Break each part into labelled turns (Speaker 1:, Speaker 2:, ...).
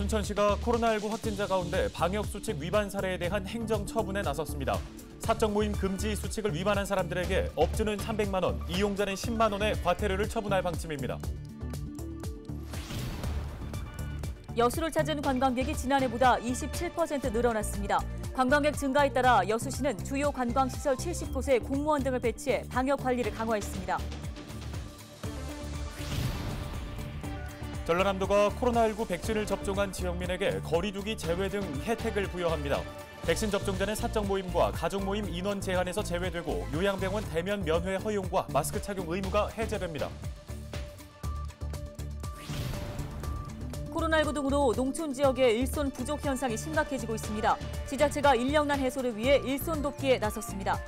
Speaker 1: 순천시가 코로나19 확진자 가운데 방역수칙 위반 사례에 대한 행정처분에 나섰습니다. 사적 모임 금지 수칙을 위반한 사람들에게 업주는 300만 원, 이용자는 10만 원의 과태료를 처분할 방침입니다.
Speaker 2: 여수를 찾은 관광객이 지난해보다 27% 늘어났습니다. 관광객 증가에 따라 여수시는 주요 관광시설 70곳에 공무원 등을 배치해 방역 관리를 강화했습니다.
Speaker 1: 전라남도가 코로나19 백신을 접종한 지역민에게 거리 두기 제외 등 혜택을 부여합니다. 백신 접종자는 사적 모임과 가족 모임 인원 제한에서 제외되고 요양병원 대면 면회 허용과 마스크 착용 의무가 해제됩니다.
Speaker 2: 코로나19 등으로 농촌 지역의 일손 부족 현상이 심각해지고 있습니다. 지자체가 인력난 해소를 위해 일손 돕기에 나섰습니다.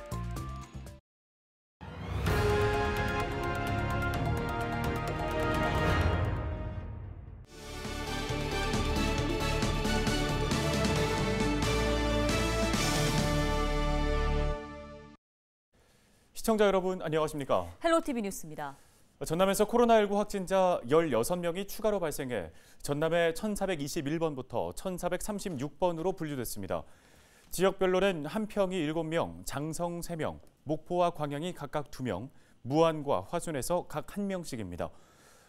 Speaker 1: 시청자 여러분 안녕하십니까?
Speaker 2: 헬로티비 뉴스입니다.
Speaker 1: 전남에서 코로나19 확진자 16명이 추가로 발생해 전남의 1421번부터 1436번으로 분류됐습니다. 지역별로는 한평이 7명, 장성 3명, 목포와 광양이 각각 2명, 무안과 화순에서 각 1명씩입니다.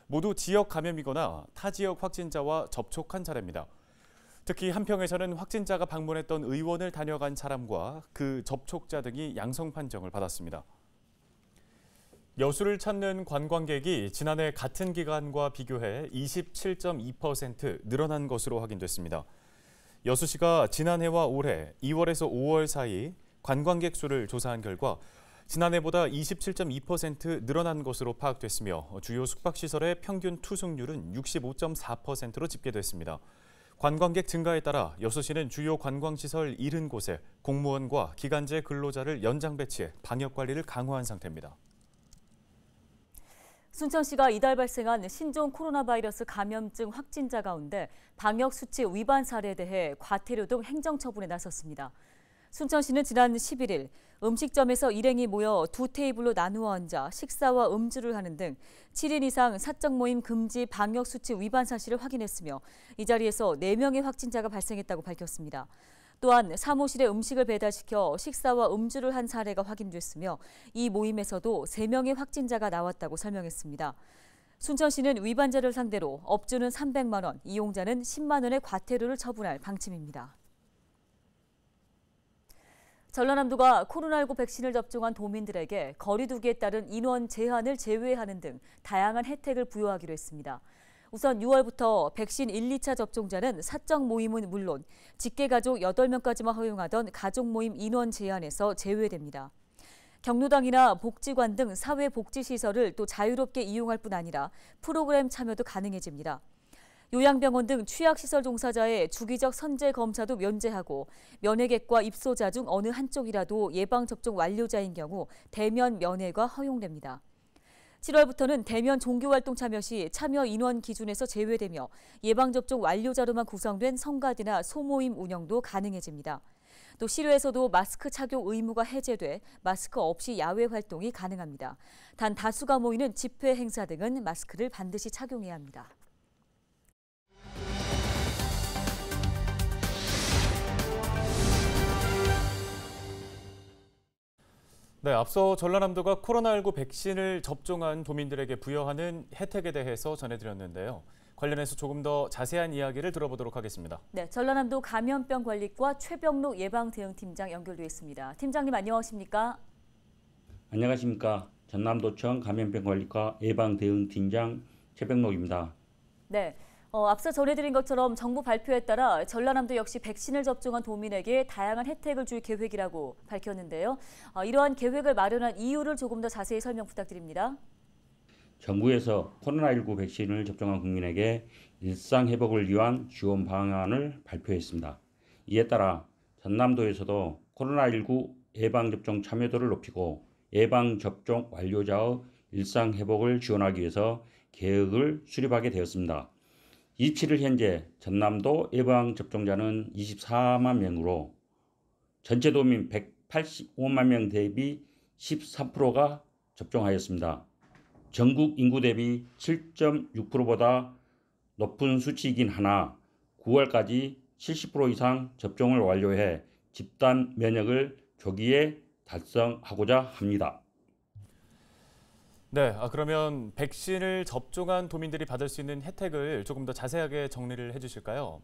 Speaker 1: 모두 지역 감염이거나 타 지역 확진자와 접촉한 사례입니다. 특히 한평에서는 확진자가 방문했던 의원을 다녀간 사람과 그 접촉자 등이 양성 판정을 받았습니다. 여수를 찾는 관광객이 지난해 같은 기간과 비교해 27.2% 늘어난 것으로 확인됐습니다. 여수시가 지난해와 올해 2월에서 5월 사이 관광객 수를 조사한 결과 지난해보다 27.2% 늘어난 것으로 파악됐으며 주요 숙박시설의 평균 투숙률은 65.4%로 집계됐습니다. 관광객 증가에 따라 여수시는 주요 관광시설 70곳에 공무원과 기간제 근로자를 연장 배치해 방역관리를 강화한 상태입니다.
Speaker 2: 순천시가 이달 발생한 신종 코로나 바이러스 감염증 확진자 가운데 방역수칙 위반 사례에 대해 과태료 등 행정처분에 나섰습니다. 순천시는 지난 11일 음식점에서 일행이 모여 두 테이블로 나누어 앉아 식사와 음주를 하는 등 7인 이상 사적 모임 금지 방역수칙 위반 사실을 확인했으며 이 자리에서 4명의 확진자가 발생했다고 밝혔습니다. 또한 사무실에 음식을 배달시켜 식사와 음주를 한 사례가 확인됐으며 이 모임에서도 3명의 확진자가 나왔다고 설명했습니다. 순천시는 위반자를 상대로 업주는 300만 원, 이용자는 10만 원의 과태료를 처분할 방침입니다. 전라남도가 코로나19 백신을 접종한 도민들에게 거리 두기에 따른 인원 제한을 제외하는 등 다양한 혜택을 부여하기로 했습니다. 우선 6월부터 백신 1, 2차 접종자는 사적 모임은 물론 직계가족 8명까지만 허용하던 가족 모임 인원 제한에서 제외됩니다. 경로당이나 복지관 등 사회복지시설을 또 자유롭게 이용할 뿐 아니라 프로그램 참여도 가능해집니다. 요양병원 등 취약시설 종사자의 주기적 선제 검사도 면제하고 면회객과 입소자 중 어느 한쪽이라도 예방접종 완료자인 경우 대면 면회가 허용됩니다. 7월부터는 대면 종교활동 참여 시 참여 인원 기준에서 제외되며 예방접종 완료자로만 구성된 성가대나 소모임 운영도 가능해집니다. 또 실외에서도 마스크 착용 의무가 해제돼 마스크 없이 야외 활동이 가능합니다. 단 다수가 모이는 집회 행사 등은 마스크를 반드시 착용해야 합니다.
Speaker 1: 네, 앞서 전라남도가 코로나19 백신을 접종한 도민들에게 부여하는 혜택에 대해서 전해드렸는데요. 관련해서 조금 더 자세한 이야기를 들어보도록 하겠습니다.
Speaker 2: 네, 전라남도 감염병관리과 최병록 예방대응팀장 연결돼 있습니다. 팀장님 안녕하십니까?
Speaker 3: 안녕하십니까? 전남도청 감염병관리과 예방대응팀장 최병록입니다.
Speaker 2: 네. 앞서 전해드린 것처럼 정부 발표에 따라 전라남도 역시 백신을 접종한 도민에게 다양한 혜택을 줄 계획이라고 밝혔는데요. 이러한 계획을 마련한 이유를 조금 더 자세히 설명 부탁드립니다.
Speaker 3: 정부에서 코로나19 백신을 접종한 국민에게 일상 회복을 위한 지원 방안을 발표했습니다. 이에 따라 전남도에서도 코로나19 예방접종 참여도를 높이고 예방접종 완료자의 일상 회복을 지원하기 위해서 계획을 수립하게 되었습니다. 27일 현재 전남도 예방접종자는 24만 명으로 전체 도민 185만 명 대비 13%가 접종하였습니다. 전국 인구 대비 7.6%보다 높은 수치이긴 하나 9월까지 70% 이상 접종을 완료해 집단 면역을 조기에 달성하고자 합니다.
Speaker 1: 네, 그러면 백신을 접종한 도민들이 받을 수 있는 혜택을 조금 더 자세하게 정리를 해주실까요?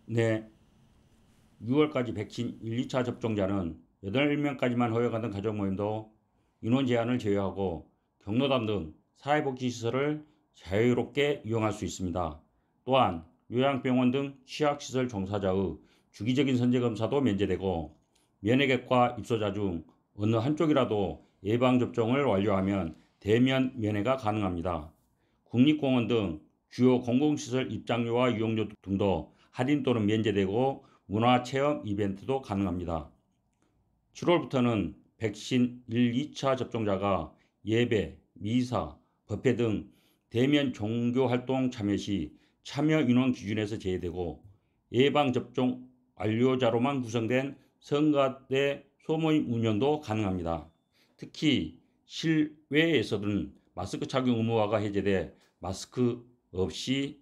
Speaker 3: 네, 6월까지 백신 1, 2차 접종자는 8명까지만 허용하던 가족 모임도 인원 제한을 제외하고 경로당 등 사회복지시설을 자유롭게 이용할 수 있습니다. 또한 요양병원 등 취약시설 종사자의 주기적인 선제검사도 면제되고 면회객과 입소자 중 어느 한쪽이라도 예방접종을 완료하면 대면 면회가 가능합니다. 국립공원 등 주요 공공시설 입장료와 이용료 등도 할인 또는 면제되고 문화체험 이벤트도 가능합니다. 7월부터는 백신 1, 2차 접종자가 예배, 미사, 법회 등 대면 종교활동 참여 시 참여 인원 기준에서 제외되고 예방접종 완료자로만 구성된 성가대 소모임 운영도 가능합니다. 특히 실외에서는 마스크 착용 의무화가 해제돼 마스크 없이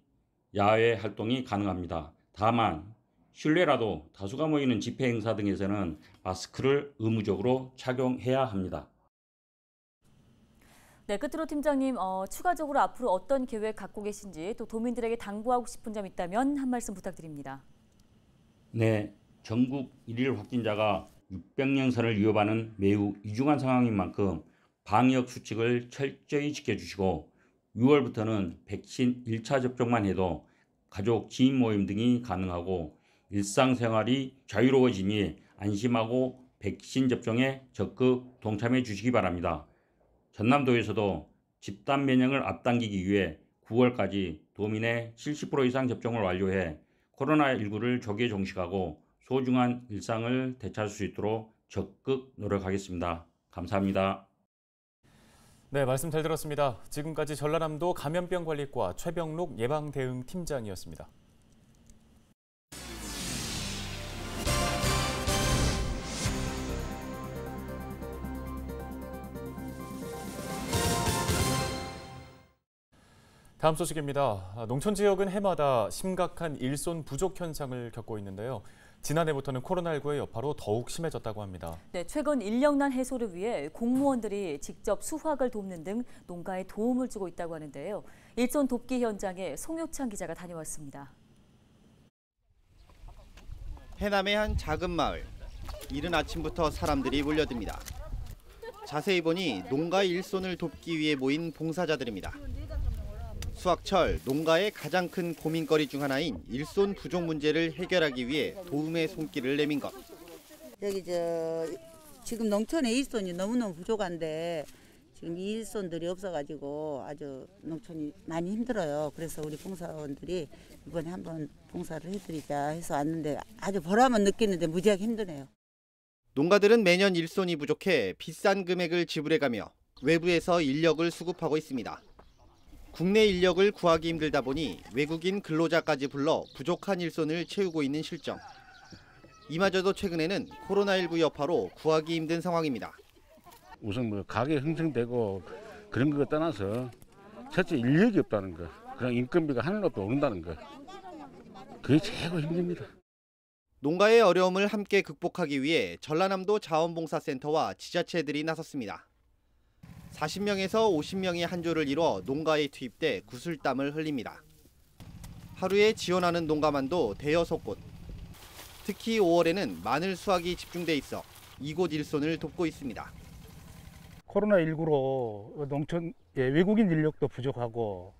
Speaker 3: 야외 활동이 가능합니다. 다만 실내라도 다수가 모이는 집회 행사 등에서는 마스크를 의무적으로 착용해야 합니다.
Speaker 2: 네, 끝으로 팀장님, 추가적으로 앞으로 어떤 계획 갖고 계신지 또 도민들에게 당부하고 싶은 점 있다면 한 말씀 부탁드립니다.
Speaker 3: 네, 전국 일일 확진자가 600명 선을 위협하는 매우 이중한 상황인 만큼 방역 수칙을 철저히 지켜주시고 6월부터는 백신 1차 접종만 해도 가족, 지인 모임 등이 가능하고 일상생활이 자유로워지니 안심하고 백신 접종에 적극 동참해 주시기 바랍니다. 전남도에서도 집단 면역을 앞당기기 위해 9월까지 도민의 70% 이상 접종을 완료해 코로나19를 조기에 종식하고 소중한 일상을 되찾을 수 있도록 적극 노력하겠습니다. 감사합니다.
Speaker 1: 네, 말씀 잘 들었습니다. 지금까지 전라남도 감염병관리과 최병록 예방대응팀장이었습니다. 다음 소식입니다. 농촌 지역은 해마다 심각한 일손 부족 현상을 겪고 있는데요. 지난해부터는 코로나19의 여파로 더욱 심해졌다고 합니다.
Speaker 2: 네, 최근 인력난 해소를 위해 공무원들이 직접 수확을 돕는 등 농가에 도움을 주고 있다고 하는데요. 일손 돕기 현장에 송효창 기자가 다녀왔습니다.
Speaker 4: 해남의 한 작은 마을. 이른 아침부터 사람들이 몰려듭니다. 자세히 보니 농가 일손을 돕기 위해 모인 봉사자들입니다. 수확철 농가의 가장 큰 고민거리 중 하나인 일손 부족 문제를 해결하기 위해 도움의 손길을 내민 것.
Speaker 5: 여기 지금 농촌에 일손이 너무너무 부족한데 지금 이 일손들이 없어가지고 아주 농촌이 많이 힘들어요. 그래서 우리 봉사원들이 이번에 한번 봉사를 해드리자 해서 왔는데 아주 보람은 느끼는데 무지하게 힘드네요.
Speaker 4: 농가들은 매년 일손이 부족해 비싼 금액을 지불해가며 외부에서 인력을 수급하고 있습니다. 국내 인력을 구하기 힘들다 보니 외국인 근로자까지 불러 부족한 일손을 채우고 있는 실정. 이마저도 최근에는 코로나19 여파로 구하기 힘든 상황입니다.
Speaker 6: 우선 가게 형성되고 그런 거 떠나서 첫째 인력이 없다는 거, 그냥 인건비가 하늘로 오른다는 거, 그게 최고 힘듭니다.
Speaker 4: 농가의 어려움을 함께 극복하기 위해 전라남도 자원봉사센터와 지자체들이 나섰습니다. 40명에서 50명이 한 조를 이뤄 농가에 투입돼 구슬땀을 흘립니다. 하루에 지원하는 농가만도 대여섯 곳. 특히 5월에는 마늘 수확이 집중돼 있어 이곳 일손을 돕고 있습니다.
Speaker 6: 코로나19로 농촌 외국인 인력도 부족하고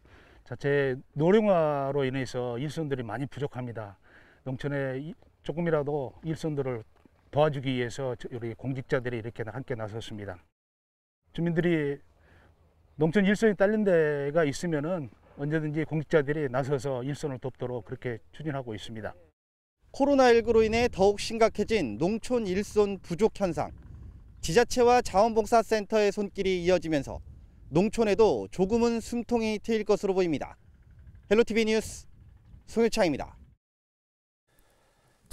Speaker 6: 자체 노령화로 인해서 일손들이 많이 부족합니다. 농촌에 조금이라도 일손들을 도와주기 위해서 우리 공직자들이 이렇게 함께 나섰습니다. 주민들이 농촌 일손이 딸린 데가 있으면은 언제든지 공직자들이 나서서 일손을 돕도록 그렇게 추진하고 있습니다.
Speaker 4: 코로나19로 인해 더욱 심각해진 농촌 일손 부족 현상. 지자체와 자원봉사센터의 손길이 이어지면서 농촌에도 조금은 숨통이 트일 것으로 보입니다. 헬로티비 뉴스 송효창입니다.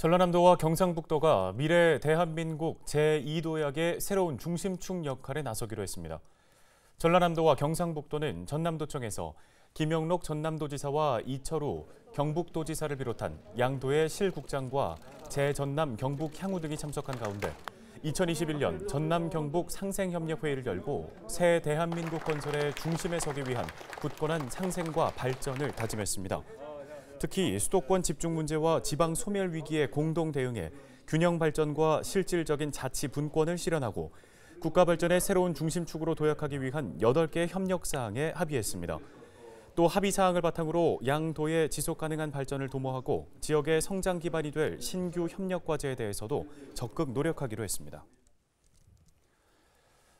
Speaker 1: 전라남도와 경상북도가 미래 대한민국 제2도약의 새로운 중심축 역할에 나서기로 했습니다. 전라남도와 경상북도는 전남도청에서 김영록 전남도지사와 이철우 경북도지사를 비롯한 양도의 실국장과 재전남 경북향후 등이 참석한 가운데 2021년 전남 경북 상생협력회의를 열고 새 대한민국 건설의 중심에 서기 위한 굳건한 상생과 발전을 다짐했습니다. 특히 수도권 집중 문제와 지방 소멸 위기에 공동 대응해 균형 발전과 실질적인 자치 분권을 실현하고 국가 발전의 새로운 중심축으로 도약하기 위한 8개 협력 사항에 합의했습니다. 또 합의 사항을 바탕으로 양도의 지속 가능한 발전을 도모하고 지역의 성장 기반이 될 신규 협력 과제에 대해서도 적극 노력하기로 했습니다.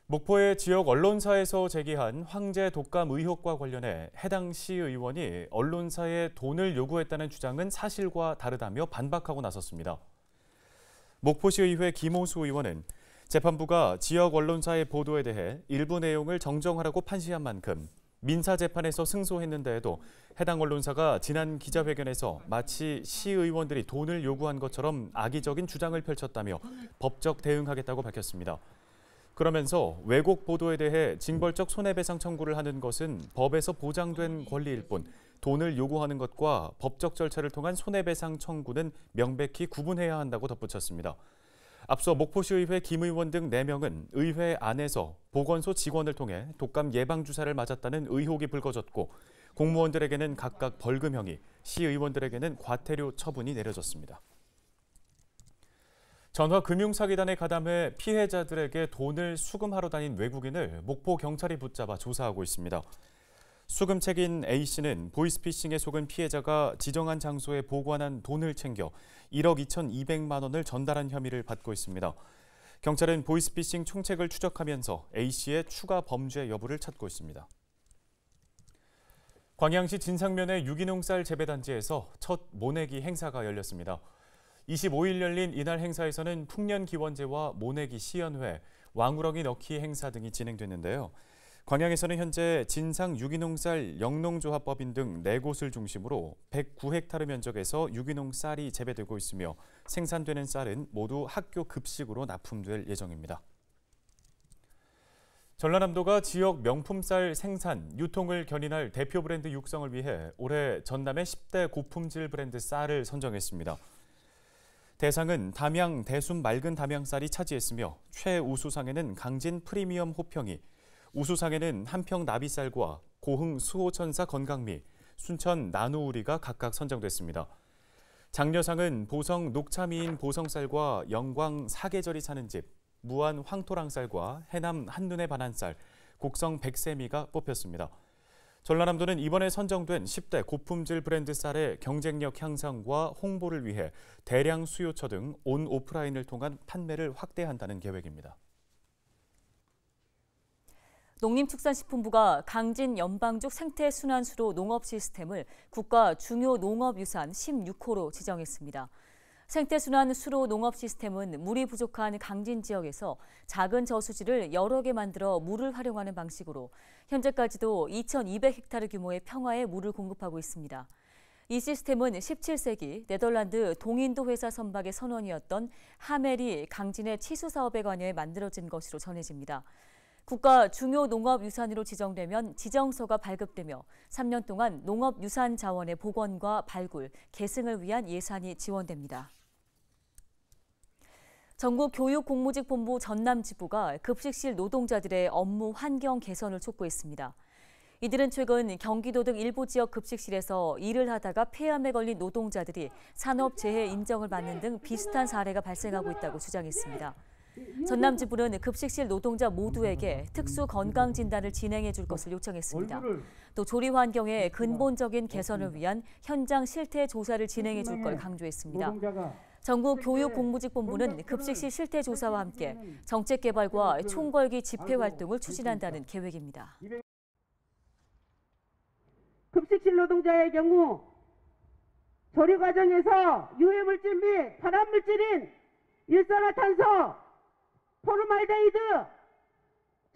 Speaker 1: 목포의 지역 언론사에서 제기한 황제 독감 의혹과 관련해 해당 시의원이 언론사에 돈을 요구했다는 주장은 사실과 다르다며 반박하고 나섰습니다. 목포시의회 김호수 의원은 재판부가 지역 언론사의 보도에 대해 일부 내용을 정정하라고 판시한 만큼 민사재판에서 승소했는데에도 해당 언론사가 지난 기자회견에서 마치 시의원들이 돈을 요구한 것처럼 악의적인 주장을 펼쳤다며 법적 대응하겠다고 밝혔습니다. 그러면서 왜곡 보도에 대해 징벌적 손해배상 청구를 하는 것은 법에서 보장된 권리일 뿐 돈을 요구하는 것과 법적 절차를 통한 손해배상 청구는 명백히 구분해야 한다고 덧붙였습니다. 앞서 목포시의회 김 의원 등 4명은 의회 안에서 보건소 직원을 통해 독감 예방주사를 맞았다는 의혹이 불거졌고 공무원들에게는 각각 벌금형이, 시의원들에게는 과태료 처분이 내려졌습니다. 전화금융사기단에 가담해 피해자들에게 돈을 수금하러 다닌 외국인을 목포경찰이 붙잡아 조사하고 있습니다. 수금책인 A씨는 보이스피싱에 속은 피해자가 지정한 장소에 보관한 돈을 챙겨 1억 2,200만 원을 전달한 혐의를 받고 있습니다. 경찰은 보이스피싱 총책을 추적하면서 A씨의 추가 범죄 여부를 찾고 있습니다. 광양시 진상면의 유기농 쌀 재배단지에서 첫 모내기 행사가 열렸습니다. 25일 열린 이날 행사에서는 풍년기원제와 모내기 시연회, 왕우럭이 넣기 행사 등이 진행됐는데요. 광양에서는 현재 진상 유기농 쌀 영농조합법인 등 4곳을 중심으로 109헥타르 면적에서 유기농 쌀이 재배되고 있으며 생산되는 쌀은 모두 학교 급식으로 납품될 예정입니다. 전라남도가 지역 명품 쌀 생산, 유통을 견인할 대표 브랜드 육성을 위해 올해 전남의 10대 고품질 브랜드 쌀을 선정했습니다. 대상은 담양 대순 맑은 담양쌀이 차지했으며 최우수상에는 강진 프리미엄 호평이, 우수상에는 한평 나비쌀과 고흥 수호천사 건강미, 순천 나누우리가 각각 선정됐습니다. 장려상은 보성 녹차미인 보성쌀과 영광 사계절이 사는 집, 무안 황토랑쌀과 해남 한눈에 반한 쌀, 곡성 백세미가 뽑혔습니다. 전라남도는 이번에 선정된 10대 고품질 브랜드 쌀의 경쟁력 향상과 홍보를 위해 대량 수요처 등 온 오프라인을 통한 판매를 확대한다는 계획입니다.
Speaker 2: 농림축산식품부가 강진 연방죽 생태순환수로 농업 시스템을 국가 중요 농업유산 16호로 지정했습니다. 생태순환 수로 농업 시스템은 물이 부족한 강진 지역에서 작은 저수지를 여러 개 만들어 물을 활용하는 방식으로 현재까지도 2,200헥타르 규모의 평화에 물을 공급하고 있습니다. 이 시스템은 17세기 네덜란드 동인도 회사 선박의 선원이었던 하멜이 강진의 치수 사업에 관여해 만들어진 것으로 전해집니다. 국가 중요 농업유산으로 지정되면 지정서가 발급되며 3년 동안 농업유산 자원의 복원과 발굴, 계승을 위한 예산이 지원됩니다. 전국교육공무직본부 전남지부가 급식실 노동자들의 업무 환경 개선을 촉구했습니다. 이들은 최근 경기도 등 일부 지역 급식실에서 일을 하다가 폐암에 걸린 노동자들이 산업재해 인정을 받는 등 비슷한 사례가 발생하고 있다고 주장했습니다. 전남지부는 급식실 노동자 모두에게 특수 건강 진단을 진행해 줄 것을 요청했습니다. 또 조리 환경의 근본적인 개선을 위한 현장 실태 조사를 진행해 줄 걸 강조했습니다. 전국교육공무직본부는 급식실 실태 조사와 함께 정책 개발과 총궐기 집회 활동을 추진한다는 계획입니다.
Speaker 7: 급식실 노동자의 경우 조리 과정에서 유해물질 및 발암물질인 일산화탄소, 포르말데히드,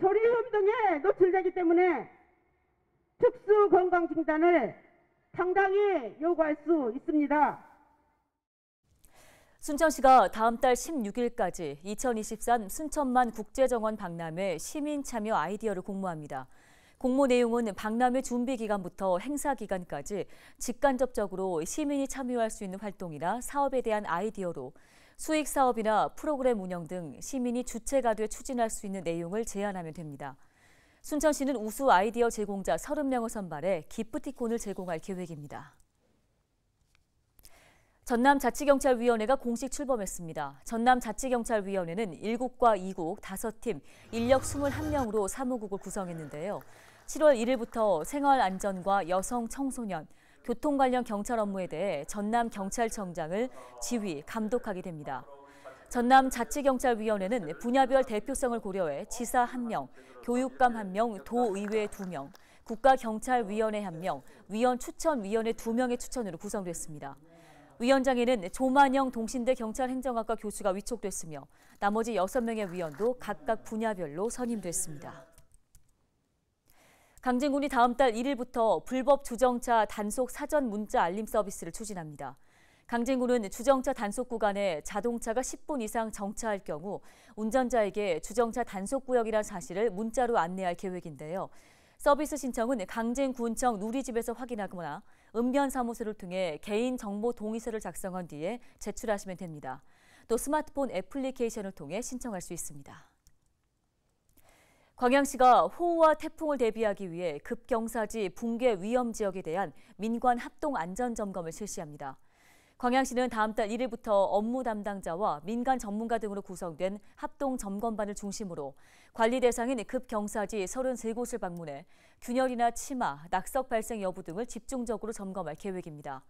Speaker 7: 조리염 등에 노출되기 때문에 특수 건강 진단을 당당히 요구할 수 있습니다.
Speaker 2: 순천시가 다음 달 16일까지 2023 순천만 국제정원 박람회 시민 참여 아이디어를 공모합니다. 공모 내용은 박람회 준비 기간부터 행사 기간까지 직간접적으로 시민이 참여할 수 있는 활동이나 사업에 대한 아이디어로 수익 사업이나 프로그램 운영 등 시민이 주체가 돼 추진할 수 있는 내용을 제안하면 됩니다. 순천시는 우수 아이디어 제공자 30명을 선발해 기프티콘을 제공할 계획입니다. 전남자치경찰위원회가 공식 출범했습니다. 전남자치경찰위원회는 1국과 2국 5팀, 인력 21명으로 사무국을 구성했는데요. 7월 1일부터 생활안전과 여성, 청소년, 교통 관련 경찰 업무에 대해 전남경찰청장을 지휘, 감독하게 됩니다. 전남자치경찰위원회는 분야별 대표성을 고려해 지사 1명, 교육감 1명, 도의회 2명, 국가경찰위원회 1명, 위원추천위원회 2명의 추천으로 구성됐습니다. 위원장에는 조만영 동신대 경찰행정학과 교수가 위촉됐으며 나머지 6명의 위원도 각각 분야별로 선임됐습니다. 강진군이 다음 달 1일부터 불법 주정차 단속 사전 문자 알림 서비스를 추진합니다. 강진군은 주정차 단속 구간에 자동차가 10분 이상 정차할 경우 운전자에게 주정차 단속구역이라는 사실을 문자로 안내할 계획인데요. 서비스 신청은 강진군청 누리집에서 확인하거나 읍면사무소를 통해 개인정보 동의서를 작성한 뒤에 제출하시면 됩니다. 또 스마트폰 애플리케이션을 통해 신청할 수 있습니다. 광양시가 호우와 태풍을 대비하기 위해 급경사지 붕괴 위험 지역에 대한 민관 합동 안전점검을 실시합니다. 광양시는 다음 달 1일부터 업무 담당자와 민간 전문가 등으로 구성된 합동점검반을 중심으로 관리 대상인 급경사지 33곳을 방문해 균열이나 침하, 낙석 발생 여부 등을 집중적으로 점검할 계획입니다.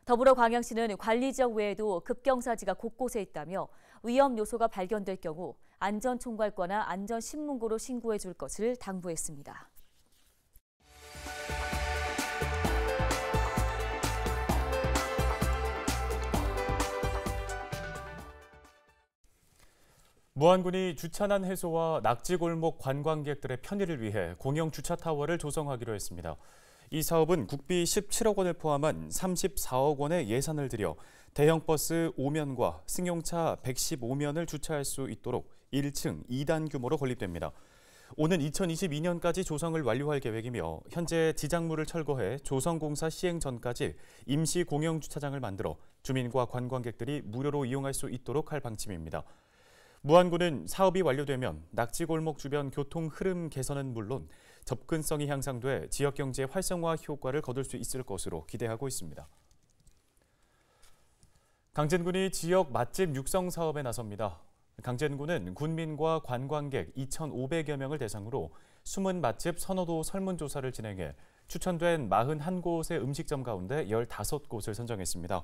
Speaker 2: 더불어 광양시는 관리 지역 외에도 급경사지가 곳곳에 있다며 위험 요소가 발견될 경우 안전총괄과나 안전신문고로 신고해 줄 것을 당부했습니다.
Speaker 1: 무안군이 주차난 해소와 낙지골목 관광객들의 편의를 위해 공영 주차타워를 조성하기로 했습니다. 이 사업은 국비 17억 원을 포함한 34억 원의 예산을 들여 대형 버스 5면과 승용차 115면을 주차할 수 있도록 1층 2단 규모로 건립됩니다. 오는 2022년까지 조성을 완료할 계획이며 현재 지작물을 철거해 조성공사 시행 전까지 임시 공영 주차장을 만들어 주민과 관광객들이 무료로 이용할 수 있도록 할 방침입니다. 무안군은 사업이 완료되면 낙지골목 주변 교통 흐름 개선은 물론 접근성이 향상돼 지역경제 활성화 효과를 거둘 수 있을 것으로 기대하고 있습니다. 강진군이 지역 맛집 육성 사업에 나섭니다. 강진군은 군민과 관광객 2,500여 명을 대상으로 숨은 맛집 선호도 설문조사를 진행해 추천된 41곳의 음식점 가운데 15곳을 선정했습니다.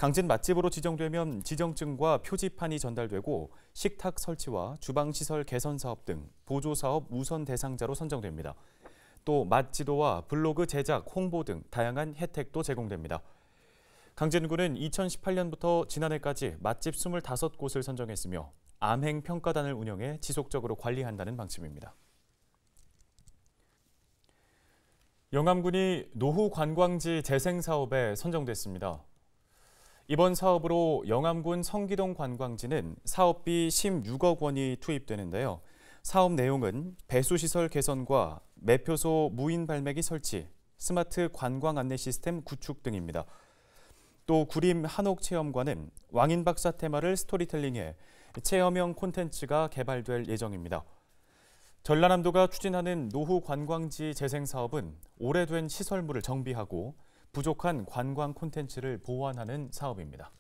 Speaker 1: 강진 맛집으로 지정되면 지정증과 표지판이 전달되고 식탁 설치와 주방시설 개선 사업 등 보조사업 우선 대상자로 선정됩니다. 또 맛지도와 블로그 제작, 홍보 등 다양한 혜택도 제공됩니다. 강진군은 2018년부터 지난해까지 맛집 25곳을 선정했으며 암행평가단을 운영해 지속적으로 관리한다는 방침입니다. 영암군이 노후관광지 재생사업에 선정됐습니다. 이번 사업으로 영암군 성기동 관광지는 사업비 16억 원이 투입되는데요. 사업 내용은 배수시설 개선과 매표소 무인 발매기 설치, 스마트 관광 안내 시스템 구축 등입니다. 또 구림 한옥체험관은 왕인박사 테마를 스토리텔링해 체험형 콘텐츠가 개발될 예정입니다. 전라남도가 추진하는 노후 관광지 재생 사업은 오래된 시설물을 정비하고 부족한 관광 콘텐츠를 보완하는 사업입니다.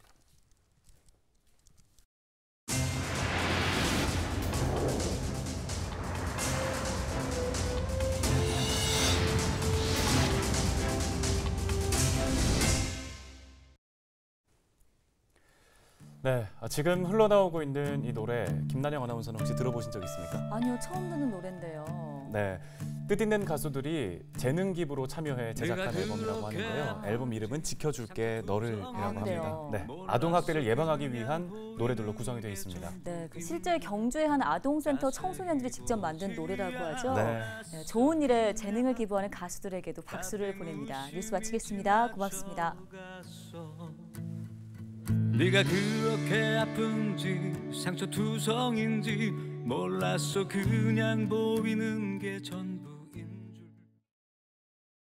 Speaker 1: 네, 지금 흘러나오고 있는 이 노래 김난영 아나운서는 혹시 들어보신 적 있습니까?
Speaker 2: 아니요, 처음 듣는 노래인데요.
Speaker 1: 네, 뜻있는 가수들이 재능 기부로 참여해 제작한 앨범이라고 하는데요. 앨범 이름은 지켜줄게 너를이라고 합니다. 네, 아동 학대를 예방하기 위한 노래들로 구성이 되어 있습니다.
Speaker 2: 네, 실제 경주의 한 아동센터 청소년들이 직접 만든 노래라고 하죠.
Speaker 1: 네.
Speaker 2: 네, 좋은 일에 재능을 기부하는 가수들에게도 박수를 보냅니다. 뉴스 마치겠습니다. 고맙습니다.
Speaker 8: 네가 그렇게 아픈지 상처투성인지 몰랐어. 그냥 보이는 게 전부.